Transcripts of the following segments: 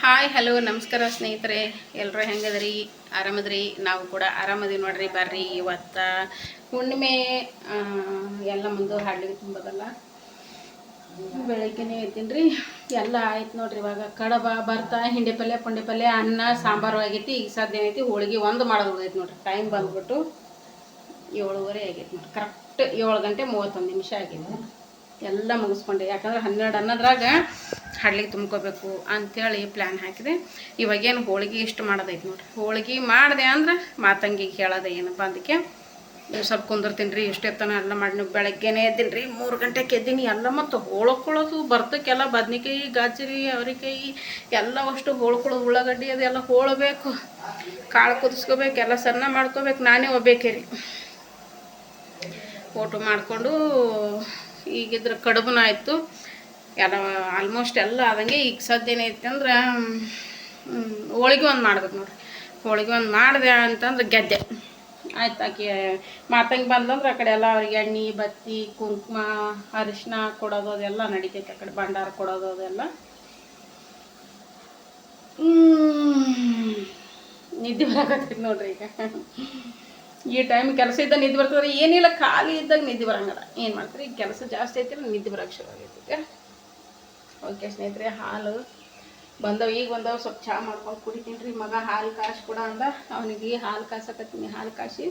Hi hello ನಮಸ್ಕಾರ ಸ್ನೇಹಿತರೆ, ಎಲ್ಲರೂ ಹೆಂಗದ್ರಿ? ಆರಾಮದ್ರಿ? ನಾವು ಕೂಡ ಆರಾಮದೀವಿ ನೋಡ್ರಿ. ಬರ್ರಿ, ಇವತ್ತು ಹುಣ್ಣಿಮೆ ಎಲ್ಲ ಮುಂದೆ ಹಾಡ್ಲಿಕ್ಕೆ ತುಂಬದಲ್ಲ. ಬೆಳಗ್ಗೆನೇ ಎತ್ತೀನಿ ರೀ, ಎಲ್ಲ ಆಯ್ತು ನೋಡ್ರಿ. ಇವಾಗ ಕಡಬ ಬರ್ತಾ ಹಿಂಡಿ ಪಲ್ಯ ಪುಂಡಿ ಪಲ್ಯ ಅನ್ನ ಸಾಂಬಾರು ಆಗೈತಿ. ಈಗ ಸದ್ಯ ಏನೈತಿ ಹೋಳಿಗೆ ಒಂದು ಮಾಡೋದು ಉಳಿದೈತಿ ನೋಡ್ರಿ. ಟೈಮ್ ಬಂದ್ಬಿಟ್ಟು 7:30 ಆಗೈತಿ ನೋಡ್ರಿ. ಕರೆಕ್ಟ್ 7 ಗಂಟೆ 31 ನಿಮಿಷ ಆಗೈತಿ. ಎಲ್ಲ ಮುಗಿಸ್ಕೊಂಡೆ, ಯಾಕಂದ್ರೆ 12 ಅನ್ನೋದ್ರಾಗ ಹಾಡ್ಲಿಕ್ಕೆ ತುಂಬ್ಕೋಬೇಕು ಅಂಥೇಳಿ ಪ್ಲ್ಯಾನ್ ಹಾಕಿದೆ. ಇವಾಗೇನು ಹೋಳಿಗೆ ಇಷ್ಟು ಮಾಡೋದೈತೆ ನೋಡ್ರಿ. ಹೋಳಿಗೆ ಮಾಡಿದೆ ಅಂದ್ರೆ ಮಾತಂಗಿಗೆ ಹೇಳೋದು ಏನಪ್ಪ ಅದಕ್ಕೆ ಸ್ವಲ್ಪ ಕುಂದಿರ್ತೀನಿ ರೀ. ಇಷ್ಟೆತ್ತನ ಎಲ್ಲ ಮಾಡಿ ಬೆಳಗ್ಗೆನೇ ಎದ್ದೀನಿ ರೀ. 3 ಗಂಟೆಗೆ ಎದ್ದೀನಿ. ಎಲ್ಲ ಮತ್ತು ಹೋಳ್ಕೊಳ್ಳೋದು ಬರ್ತಕ್ಕೆಲ್ಲ ಬದ್ನಿಕಾಯಿ ಗಾಜರಿ ಅವರೆಕಾಯಿ ಎಲ್ಲ ಅಷ್ಟು ಹೋಳ್ಕೊಳ್ಳೋದು, ಉಳ್ಳಾಗಡ್ಡಿ ಅದೆಲ್ಲ ಹೋಳಬೇಕು, ಕಾಳು ಕುದಿಸ್ಕೋಬೇಕು, ಎಲ್ಲ ಸಣ್ಣ ಮಾಡ್ಕೋಬೇಕು. ನಾನೇ ಒಬ್ಬೇಕೆ ರೀ. ಫೋಟೋ ಮಾಡಿಕೊಂಡು ಈಗಿದ್ರ ಕಡುಬುನ ಆಯಿತು, ಎಲ್ಲ ಆಲ್ಮೋಸ್ಟ್ ಎಲ್ಲ ಆದಂಗೆ. ಈಗ ಸದ್ಯ ಏನೈತೆ ಅಂದ್ರೆ ಹೋಳಿಗೆ ಒಂದು ಮಾಡ್ಬೇಕು ನೋಡ್ರಿ. ಹೋಳಿಗೆ ಒಂದು ಮಾಡಿದೆ ಅಂತಂದ್ರೆ ಗೆದ್ದೆ ಆಯ್ತು. ಆಕೆ ಮಾತಂಗೆ ಬಂದಂದ್ರೆ ಆ ಕಡೆ ಎಲ್ಲ ಅವ್ರಿಗೆ ಎಣ್ಣೆ ಬತ್ತಿ ಕುಂಕುಮ ಅರಿಶಿನ ಕೊಡೋದು ಅದೆಲ್ಲ ನಡಿತೈತೆ. ಆ ಕಡೆ ಭಂಡಾರ ಕೊಡೋದು ಅದೆಲ್ಲ. ನಿದ್ದೆ ಬರಾಕತ್ತೈತೆ ನೋಡ್ರಿ. ಈಗ ಈ ಟೈಮ್ ಕೆಲಸ ಇದ್ದಾಗ ನಿದ್ದೆ ಬರ್ತದ್ರೆ, ಏನಿಲ್ಲ ಖಾಲಿ ಇದ್ದಾಗ ನಿದ್ದೆ ಬರಂಗಲ್ಲ. ಏನು ಮಾಡ್ತೀರಿ? ಈಗ ಕೆಲಸ ಜಾಸ್ತಿ ಐತಿ, ನಿದ್ದೆ ಬರೋಕ್ಕೆ ಶುರು ಆಗೈತಿ. ಓಕೆ ಸ್ನೇಹಿತರೆ, ಹಾಲು ಬಂದವು, ಈಗ ಬಂದವು. ಸ್ವಲ್ಪ ಚಹಾ ಮಾಡ್ಕೊಂಡು ಕುಡಿತೀನಿ ರೀ. ಮಗ ಹಾಲು ಕಾಸಿ ಕೊಡ ಅಂದ, ಅವನಿಗೆ ಹಾಲು ಕಾಸಕತ್ತೀನಿ. ಹಾಲು ಕಾಸಿ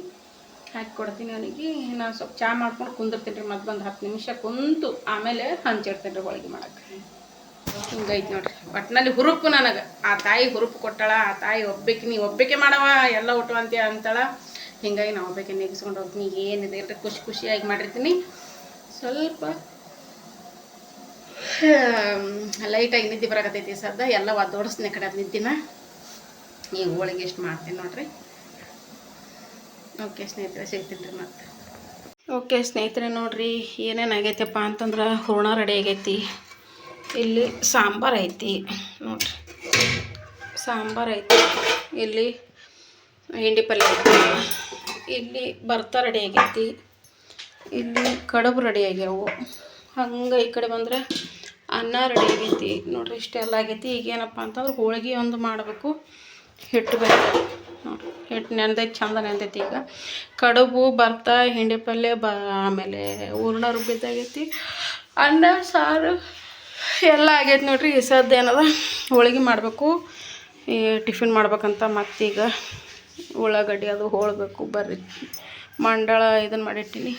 ಹಾಕಿ ಕೊಡ್ತೀನಿ ಅವನಿಗೆ. ನಾನು ಸ್ವಲ್ಪ ಚಹಾ ಮಾಡ್ಕೊಂಡು ಕುಂದಿರ್ತೀನಿ ರೀ. ಮತ್ತೆ ಒಂದು 10 ನಿಮಿಷ ಕುಂತು ಆಮೇಲೆ ಹಂಚಿಡ್ತೀನಿ ರೀ ಹೋಳಿಗೆ ಮಾಡೋಕ್ಕೆ. ಹಿಂಗೈತೆ ನೋಡ್ರಿ. ಒಟ್ಟಿನಲ್ಲಿ ಹುರುಪು ನನಗೆ. ಆ ತಾಯಿ ಹುರುಪು ಕೊಟ್ಟಾಳ. ಆ ತಾಯಿ ನೀ ಒಬ್ಬಕ್ಕೆ ಮಾಡವ ಎಲ್ಲ ಊಟ ಅಂತಾಳ. ಹಿಂಗಾಗಿ ನಾವು ಒಬ್ಬಕ್ಕೆ ನೆಗಿಸ್ಕೊಂಡು ಹೋಗ್ತೀನಿ. ಏನಿದೆ ಇಲ್ಲರಿ, ಖುಷಿಯಾಗಿ ಮಾಡಿರ್ತೀನಿ. ಸ್ವಲ್ಪ ಲೈಟಾಗಿ ನಿದ್ದೆ ಬರಕತ್ತೈತಿ ಸದ್ದ. ಎಲ್ಲ ಒದ್ದೋಡಿಸ್ನೆ ಕಡೆ ಅದು ನಿದ್ದಿನ. ಈಗ ಹೋಳಿಗೆ ಎಷ್ಟು ಮಾಡ್ತೀನಿ ನೋಡ್ರಿ. ಓಕೆ ಸ್ನೇಹಿತರೆ, ಸಿಗ್ತೀನಿ ರೀ ಮತ್ತೆ. ಓಕೆ ಸ್ನೇಹಿತರೆ, ನೋಡಿರಿ ಏನೇನು ಆಗೈತಪ್ಪ ಅಂತಂದ್ರೆ ಹೂರ್ಣ ರೆಡಿ ಆಗೈತಿ. ಇಲ್ಲಿ ಸಾಂಬಾರು ಐತಿ ನೋಡಿರಿ, ಸಾಂಬಾರು ಐತಿ. ಇಲ್ಲಿ ಹಿಂಡಿ ಪಲ್ಯ ಐತಿ. ಇಲ್ಲಿ ಭರ್ತಾ ರೆಡಿ ಆಗೈತಿ. ಇಲ್ಲಿ ಕಡುಬು ರೆಡಿ ಆಗ್ಯಾವು. ಹಂಗೆ ಈ ಕಡೆ ಬಂದರೆ ಅನ್ನ ರೆಡಿ ಆಗೈತಿ ನೋಡಿರಿ. ಇಷ್ಟೆಲ್ಲ ಆಗೈತಿ. ಈಗೇನಪ್ಪ ಅಂತಂದ್ರೆ ಹೋಳಿಗೆ ಒಂದು ಮಾಡಬೇಕು. ಹಿಟ್ಟು ಬೇಕು ನೋಡಿರಿ. ಹಿಟ್ಟು ನೆನೆದೈತಿ, ಚಂದ ನೆನೆದೈತಿ. ಈಗ ಕಡುಬು ಭರ್ತಾ ಹಿಂಡಿ ಪಲ್ಯ ಆಮೇಲೆ ಹೂರ್ಣ ರುಬ್ಬಿದ್ದಾಗೈತಿ. ಅನ್ನ ಸಾರು ಎಲ್ಲ ಆಗೈತಿ ನೋಡಿರಿ. ಈ ಸದ್ಯ ಏನದ ಹೋಳಿಗೆ ಮಾಡಬೇಕು, ಈ ಟಿಫಿನ್ ಮಾಡ್ಬೇಕಂತ. ಮತ್ತೀಗ ಉಳ್ಳಾಗಡ್ಡಿ ಅದು ಹೋಳಬೇಕು. ಬರ್ರಿ, ಮಂಡಳ ಇದನ್ನು ಮಾಡಿಟ್ಟಿನಿ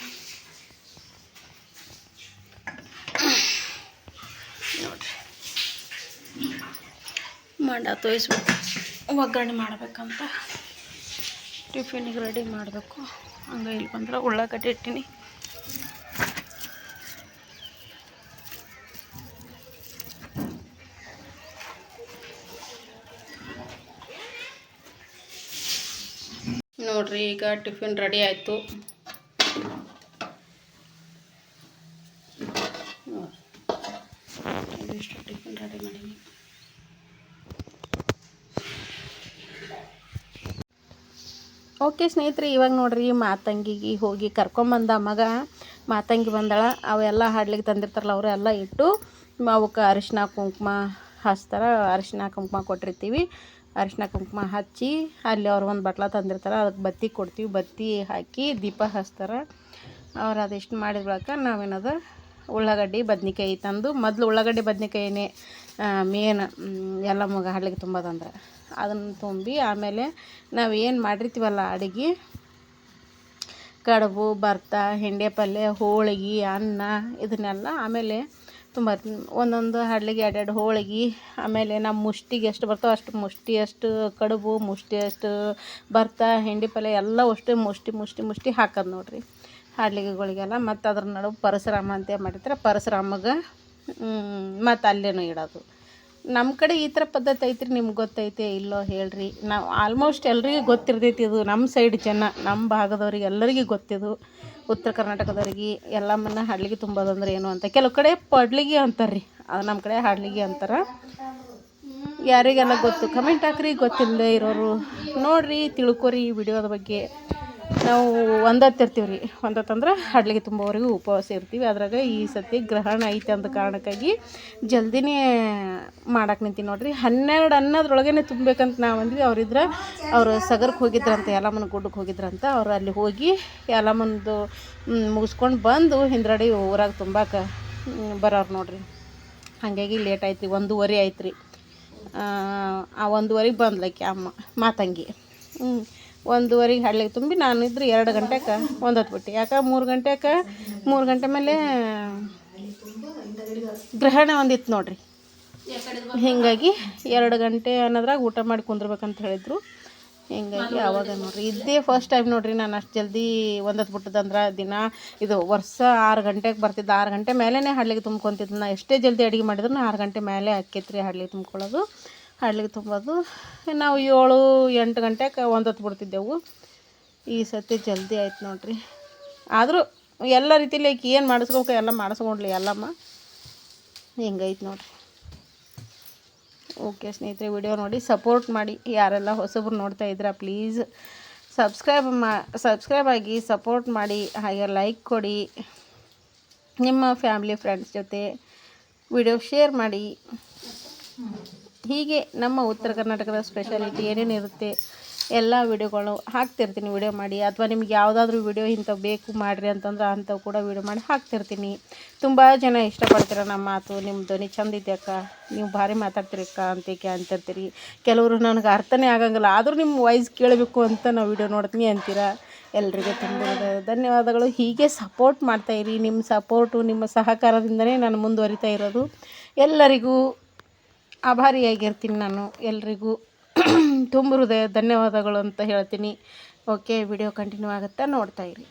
ನೋಡಿರಿ. ಮಂಡ ತೋಯಿಸ್ಬೇಕು, ಒಗ್ಗರಣೆ ಮಾಡ್ಬೇಕಂತ. ಟಿಫಿನಿಗೆ ರೆಡಿ ಮಾಡಬೇಕು. ಹಂಗೆ ಇಲ್ಲಿ ಬಂದ್ರೆ ಉಳ್ಳಾಗಡ್ಡಿ ಇಟ್ಟಿನಿ. ನೋಡ್ರಿ, ಈಗ ಟಿಫಿನ್ ರೆಡಿ ಆಯಿತು. ಇಷ್ಟು ಟಿಫಿನ್ ರೆಡಿ ಮಾಡೀನಿ. ಓಕೆ ಸ್ನೇಹಿತರೆ, ಇವಾಗ ನೋಡ್ರಿ ಮಾತಂಗಿಗೆ ಹೋಗಿ ಕರ್ಕೊಂಬಂದ ಮಗ. ಮಾತಂಗಿ ಬಂದಳ. ಅವೆಲ್ಲ ಹಾಡ್ಲಿಕ್ಕೆ ತಂದಿರ್ತಾರಲ್ಲ ಅವರೆಲ್ಲ ಇಟ್ಟು ಅವಕ್ಕೆ ಅರಿಶಿನ ಕುಂಕುಮ ಹಚ್ತಾರೆ. ಅರಿಶಿನ ಕುಂಕುಮ ಕೊಟ್ಟಿರ್ತೀವಿ. ಅರಿಶಿನ ಕುಂಕುಮ ಹಚ್ಚಿ ಅಲ್ಲಿ ಅವ್ರು ಒಂದು ಬಟ್ಲ ತಂದಿರ್ತಾರೆ, ಅದಕ್ಕೆ ಬತ್ತಿ ಕೊಡ್ತೀವಿ. ಬತ್ತಿ ಹಾಕಿ ದೀಪ ಹಚ್ತಾರೆ. ಅವ್ರು ಅದೆಷ್ಟು ಮಾಡಿದ ಬಳಿಕ ನಾವೇನದ ಉಳ್ಳಾಗಡ್ಡಿ ಬದ್ನಿಕಾಯಿ ತಂದು, ಮೊದಲು ಉಳ್ಳಾಗಡ್ಡಿ ಬದ್ನಿಕಾಯಿನೇ ಮೇನ್ ಎಲ್ಲ ಮಗ ಹಾಡ್ಲಿಕ್ಕೆ ತುಂಬೋದಂದ್ರೆ. ಅದನ್ನು ತುಂಬಿ ಆಮೇಲೆ ನಾವು ಏನು ಮಾಡಿರ್ತೀವಲ್ಲ ಅಡುಗೆ, ಕಡುಬು ಭರ್ತಾ ಹಿಂಡಿ ಪಲ್ಯ ಹೋಳಿಗೆ ಅನ್ನ ಇದನ್ನೆಲ್ಲ ಆಮೇಲೆ ತುಂಬ ಒಂದೊಂದು ಹಾಡ್ಲಿಗೆ 2 ಹೋಳಿಗೆ. ಆಮೇಲೆ ನಮ್ಮ ಮುಷ್ಟಿಗೆ ಎಷ್ಟು ಬರ್ತಾವೆ ಅಷ್ಟು ಮುಷ್ಟಿಯಷ್ಟು ಕಡುಬು, ಮುಷ್ಟಿಯಷ್ಟು ಭರ್ತಾ ಹಿಂಡಿ ಪಲ್ಯ ಎಲ್ಲ ಅಷ್ಟು ಮುಷ್ಟಿ ಹಾಕೋದು ನೋಡ್ರಿ ಹಾಡ್ಲಿಗೆಗಳಿಗೆಲ್ಲ. ಮತ್ತು ಅದ್ರ ನಡುವೆ ಪರಶುರಾಮ ಅಂತ ಮಾಡಿರ್ತಾರೆ. ಪರಶುರಾಮಗೆ ಮತ್ತು ಅಲ್ಲೇನೂ ಇಡೋದು. ನಮ್ಮ ಕಡೆ ಈ ಥರ ಪದ್ಧತಿ ಐತ್ರಿ. ನಿಮ್ಗೆ ಗೊತ್ತೈತೆ ಇಲ್ಲೋ ಹೇಳ್ರಿ. ನಾವು ಆಲ್ಮೋಸ್ಟ್ ಎಲ್ರಿಗೂ ಗೊತ್ತಿರ್ತೈತಿ ಇದು. ನಮ್ಮ ಸೈಡ್ ಜನ, ನಮ್ಮ ಭಾಗದವ್ರಿಗೆ ಎಲ್ಲರಿಗೂ ಗೊತ್ತಿದು. ಉತ್ತರ ಕರ್ನಾಟಕದವ್ರಿಗೆ ಎಲ್ಲಮ್ಮನ್ನ ಹಾಡ್ಲಿಗೆ ತುಂಬೋದಂದ್ರೆ ಏನು ಅಂತ. ಕೆಲವು ಕಡೆ ಪಡ್ಲಿಗೆ ಅಂತಾರೆ ರೀ, ಅದು ನಮ್ಮ ಕಡೆ ಹಾಡ್ಲಿಗೆ ಅಂತಾರೆ. ಯಾರಿಗೆಲ್ಲ ಗೊತ್ತು ಕಮೆಂಟ್ ಹಾಕ್ರಿ. ಗೊತ್ತಿಲ್ಲದೆ ಇರೋರು ನೋಡಿರಿ, ತಿಳ್ಕೊರಿ ಈ ವಿಡಿಯೋದ ಬಗ್ಗೆ. ನಾವು ಒಂದತ್ತಿರ್ತೀವಿ ರೀ. ಒಂದತ್ತಂದ್ರೆ ಹಡ್ಲಿಗೆ ತುಂಬುವವರೆಗೂ ಉಪವಾಸ ಇರ್ತೀವಿ. ಅದ್ರಾಗ ಈ ಸತಿ ಗ್ರಹಣ ಐತೆ ಅಂದ ಕಾರಣಕ್ಕಾಗಿ ಜಲ್ದಿನೇ ಮಾಡಕ್ಕೆ ನಿಂತೀವಿ ನೋಡಿರಿ. 12 ಅನ್ನೋದ್ರೊಳಗೇ ತುಂಬಬೇಕಂತ ನಾವು ಅಂದ್ವಿ. ಅವರಿದ್ರೆ ಅವರು ಸಗರ್ಕ್ಕೆ ಹೋಗಿದ್ರಂತೆ, ಯಲ್ಲಮ್ಮನ ಗುಡ್ಡಕ್ಕೆ ಹೋಗಿದ್ರಂತ. ಅವ್ರು ಅಲ್ಲಿ ಹೋಗಿ ಯಲ್ಲಮ್ಮಂದು ಮುಗಿಸ್ಕೊಂಡು ಬಂದು ಹಿಂದ್ರಡಿ ಊರಾಗ ತುಂಬಕ್ಕೆ ಬರೋರು ನೋಡಿರಿ. ಹಾಗಾಗಿ ಲೇಟ್ ಆಯ್ತು ರೀ, 1:30 ಆಯ್ತು ರೀ. ಆ 1:30ಗೆ ಬಂದ್ಲಕ್ಕೆ ಅಮ್ಮ ಮಾತಂಗಿ. 1:30ಗೆ ಹಡ್ಲಿಗೆ ತುಂಬಿ ನಾನಿದ್ರೆ 2 ಗಂಟೆಗೆ ಒಂದೊತ್ತು ಯಾಕೆ 3 ಗಂಟೆ ಮೇಲೆ ಗ್ರಹಣ ಒಂದಿತ್ತು ನೋಡಿರಿ. ಹೀಗಾಗಿ 2 ಗಂಟೆ ಅನ್ನೋದ್ರಾಗ ಊಟ ಮಾಡಿ ಕುಂದ್ರಬೇಕಂತ ಹೇಳಿದರು. ಹೀಗಾಗಿ ಆವಾಗ ನೋಡಿರಿ ಇದೇ ಫಸ್ಟ್ ಟೈಮ್ ನೋಡಿರಿ ನಾನು ಅಷ್ಟು ಜಲ್ದಿ ಒಂದತ್ತು ಬಿಟ್ಟದಂದ್ರೆ. ದಿನ ಇದು ವರ್ಷ 6 ಗಂಟೆಗೆ ಬರ್ತಿದ್ದೆ. 6 ಗಂಟೆ ಮೇಲೇ ಹಡ್ಲಿಗೆ ತುಂಬ್ಕೊತಿದ್ದು. ನಾ ಎಷ್ಟೇ ಜಲ್ದಿ ಅಡುಗೆ ಮಾಡಿದ್ರು 6 ಗಂಟೆ ಮೇಲೆ ಆಕ್ಕೈತೆ ರೀ ಹಡ್ಲಿಗೆ ತುಂಬ್ಕೊಳ್ಳೋದು, ಹಡ್ಲಿಗೆ ತುಂಬೋದು. ನಾವು 7-8 ಗಂಟೆಗೆ ಒಂದೊತ್ತು ಬಿಡ್ತಿದ್ದೆವು. ಈ ಸತಿ ಜಲ್ದಿ ಆಯ್ತು ನೋಡಿರಿ. ಆದರೂ ಎಲ್ಲ ರೀತಿಲಿ ಏನು ಮಾಡಿಸ್ಬೇಕು ಎಲ್ಲ ಮಾಡಿಸ್ಕೊಂಡ್ಲಿ ಎಲ್ಲಮ್ಮ. ಹಿಂಗೈತೆ ನೋಡಿರಿ. ಓಕೆ ಸ್ನೇಹಿತರೆ, ವಿಡಿಯೋ ನೋಡಿ ಸಪೋರ್ಟ್ ಮಾಡಿ. ಯಾರೆಲ್ಲ ಹೊಸಬ್ರು ನೋಡ್ತಾ ಇದ್ದೀರಾ ಪ್ಲೀಸ್ ಸಬ್ಸ್ಕ್ರೈಬ್ ಆಗಿ ಸಪೋರ್ಟ್ ಮಾಡಿ. ಹಾಗೆ ಲೈಕ್ ಕೊಡಿ. ನಿಮ್ಮ ಫ್ಯಾಮ್ಲಿ ಫ್ರೆಂಡ್ಸ್ ಜೊತೆ ವಿಡಿಯೋ ಶೇರ್ ಮಾಡಿ. ಹೀಗೆ ನಮ್ಮ ಉತ್ತರ ಕರ್ನಾಟಕದ ಸ್ಪೆಷಾಲಿಟಿ ಏನೇನಿರುತ್ತೆ ಎಲ್ಲ ವಿಡಿಯೋಗಳು ಹಾಕ್ತಿರ್ತೀನಿ ವಿಡಿಯೋ ಮಾಡಿ. ಅಥವಾ ನಿಮ್ಗೆ ಯಾವುದಾದ್ರೂ ವಿಡಿಯೋ ಇಂಥವು ಬೇಕು ಮಾಡಿರಿ ಅಂತಂದ್ರೆ ಅಂಥವು ಕೂಡ ವಿಡಿಯೋ ಮಾಡಿ ಹಾಕ್ತಿರ್ತೀನಿ. ತುಂಬ ಜನ ಇಷ್ಟಪಡ್ತೀರ ನಮ್ಮ ಮಾತು. ನಿಮ್ಮ ಧ್ವನಿ ಚಂದ ಐತೆ ಅಕ್ಕ, ನೀವು ಭಾರಿ ಮಾತಾಡ್ತೀರಕ್ಕ ಅಂತಿರ್ತೀರಿ. ಕೆಲವರು ನನಗೆ ಅರ್ಥನೇ ಆಗಂಗಿಲ್ಲ, ಆದರೂ ನಿಮ್ಮ ವಾಯ್ಸ್ ಕೇಳಬೇಕು ಅಂತ ನಾವು ವಿಡಿಯೋ ನೋಡ್ತೀನಿ ಅಂತೀರ. ಎಲ್ರಿಗೂ ತುಂಬ ಧನ್ಯವಾದಗಳು. ಹೀಗೆ ಸಪೋರ್ಟ್ ಮಾಡ್ತಾಯಿರಿ. ನಿಮ್ಮ ಸಪೋರ್ಟು ನಿಮ್ಮ ಸಹಕಾರದಿಂದನೇ ನಾನು ಮುಂದುವರಿತಾ ಇರೋದು. ಎಲ್ಲರಿಗೂ ಆಭಾರಿಯಾಗಿರ್ತೀನಿ ನಾನು. ಎಲ್ರಿಗೂ ತುಂಬ ಹೃದಯ ಧನ್ಯವಾದಗಳು ಅಂತ ಹೇಳ್ತೀನಿ. ಓಕೆ, ವಿಡಿಯೋ ಕಂಟಿನ್ಯೂ ಆಗುತ್ತಾ ನೋಡ್ತಾಯಿರಿ.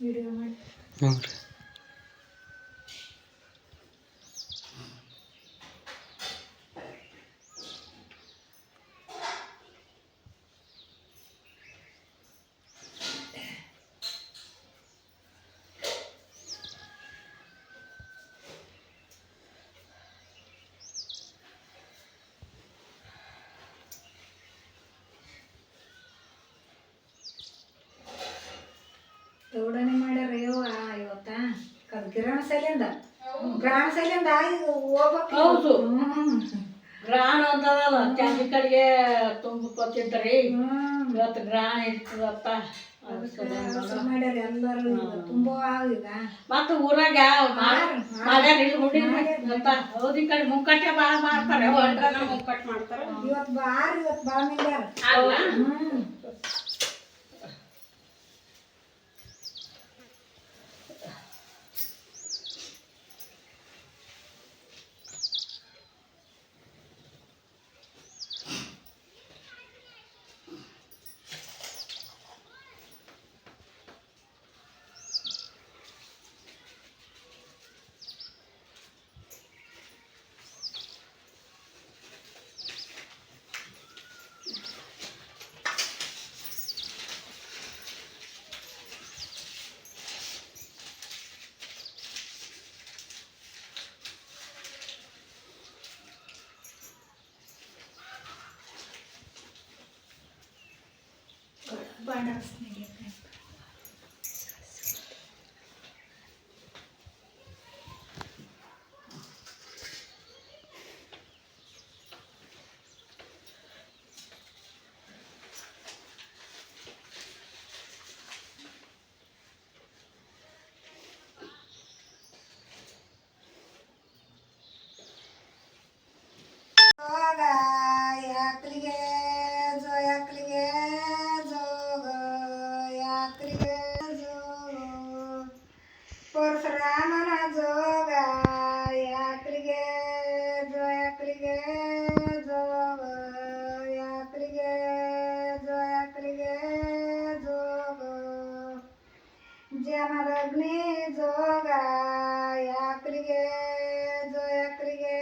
ವಿಡಿಯೋ ಮಾಡಿ ತೋಡನೆ ಮಾಡ್ಯಾರ ಇವತ್ತ ಗ್ರಹಣ ಶೈಲಿಂದ ಹೋಗ್ಬೇಕು. ಹೌದು, ಗ್ರಹಣ ಅಂತದಲ್ಲ ಚಾಂದಿ ಕಡೆಗೆ ತುಂಬಿಕೊತಿದ್ರಿ. ಇವತ್ತು ಗ್ರಹಣ ಇರ್ತದಪ್ಪ ಮಾಡ್ಯಾರ ಎಲ್ಲರೂ ತುಂಬಾ. ಈಗ ಮತ್ತೆ ಊರಾಗ ಮಾಡ್ಯಾರ ಹೌದಿ ಕಡೆ ಮುಕ್ಕಟ್ಟೆ ಭಾಳ ಮಾಡ್ತಾರೆ. ಮುಕ್ಕಟ್ಟು ಮಾಡ್ತಾರೆ. ಇವತ್ತು ಭಾಳ ಮಾಡ್ಯಾರ. ಮದಗ್ನಿ ಜೋಗ ಯಾಕ್ರಿಗೆ ಜೋಯಕ್ರಿಗೆ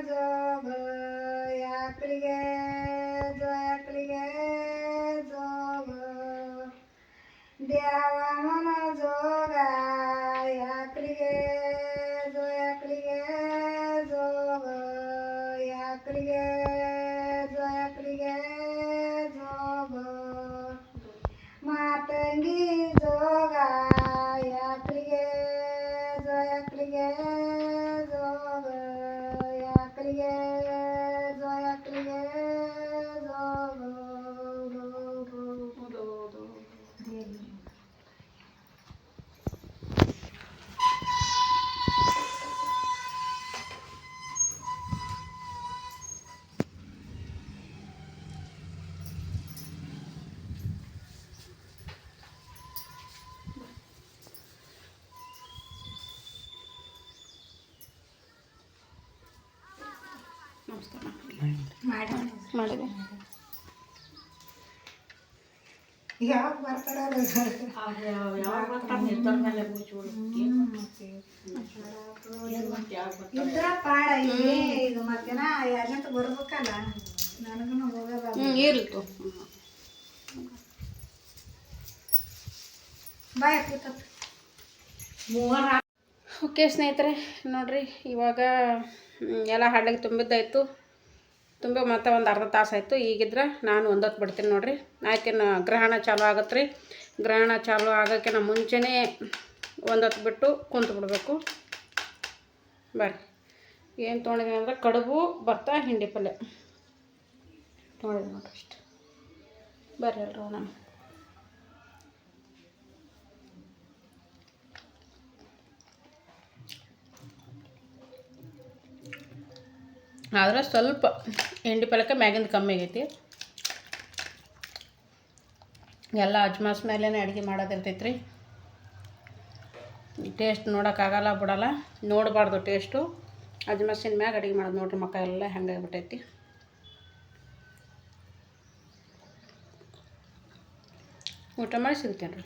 ಜೋಗ ಯಾಕ್ರಿಗೆ ಜೋಯಕ್ರಿಗೆ ಜೋಗ ದ್ಯಾವಮನ ಜೋಗ ಯಾಕ್ರಿಗೆ ಜೋಯಕ್ರಿಗೆ ಜೋಗ ಯಾಕ್ರಿಗೆ ಜೋಯಕ್ರಿಗೆ ಜೋಗ ಮಾತಂಗಿ ಜೋಗ ಯಾಕ್ರಿಗೆ ಜೋಯಕ್ರಿಗೆ ಜೋಗ ಯಾಕ್ರಿಗೆ ಜೋಯಕ್ರಿಗೆ ಜೋಗ ನಮಸ್ಕಾರ ಮಾಡಿ ಮಾಡಿದೆ ಯಾವಾಗ ಬರ್ತಾರ ಯಾವಾಗ ಬರ್ತಾರೆ ನಿರ್ಧಾರ ಮೇಲೆ ಮುಚ್ಚಿಬಿಡು ಇದ್ರ ಪಾಡ ಇಲ್ಲಿ ಈಗ ಮಧ್ಯಾಹ್ನ ಎರಡಂತ ಬರ್ಬೇಕಲ್ಲ ನನಗೂ ಹೋಗೋದ ಇರ್ಲಿತ್ತು ಬಾಯ್ ಕೂತತ್ ಮೂವರ ಓಕೆ ಸ್ನೇಹಿತರೆ ನೋಡಿರಿ ಇವಾಗ ಎಲ್ಲ ಹಳ್ಳಿಗೆ ತುಂಬಿದ್ದಾಯಿತು ತುಂಬ ಮತ್ತೆ ಒಂದು ಅರ್ಧ ತಾಸು ಆಯಿತು ಈಗಿದ್ರೆ ನಾನು ಒಂದೊತ್ತು ಬಿಡ್ತೀನಿ ನೋಡಿರಿ ಆಯ್ತಿನ್ನು ಗ್ರಹಣ ಚಾಲು ಆಗತ್ತೆ ರೀ ಗ್ರಹಣ ಚಾಲು ಆಗೋಕ್ಕಿಂತ ಮುಂಚೆನೇ ಒಂದೊತ್ತು ಬಿಟ್ಟು ಕುಂತು ಬಿಡಬೇಕು ಬರ್ರಿ ಏನು ತೊಗೊಂಡಿದ್ದೀನಿ ಅಂದರೆ ಕಡುಬು ಭತ್ತ ಹಿಂಡಿ ಪಲ್ಯ ತೊಗೊಂಡಿದ್ದೀನಿ ನೋಡಿರಿ ಇಷ್ಟು ಬರ್ರಿ ಎಲ್ರು ನಾನು ಆದ್ರೆ ಸ್ವಲ್ಪ ಹಿಂಡಿ ಪಲ್ಯಕ್ಕೆ ಮ್ಯಾಗಿಂದ ಕಮ್ಮಿ ಆಗೈತಿ ಎಲ್ಲ ಅಜ್ಮಾಸ್ ಮೇಲೇ ಅಡುಗೆ ಮಾಡೋದಿರ್ತೈತೆ ರೀ ಟೇಸ್ಟ್ ನೋಡೋಕ್ಕಾಗಲ್ಲ ಬಿಡಲ್ಲ ನೋಡಬಾರ್ದು ಟೇಸ್ಟು ಅಜ್ಮಾಸಿನ ಮ್ಯಾಗ ಅಡುಗೆ ಮಾಡೋದು ನೋಡ್ರಿ ಮಕ್ಕ ಎಲ್ಲ ಹೆಂಗಾಗ್ಬಿಟ್ಟೈತಿ ಊಟ ಮಾಡಿ ಸಿಗ್ತೇನೆ ರೀ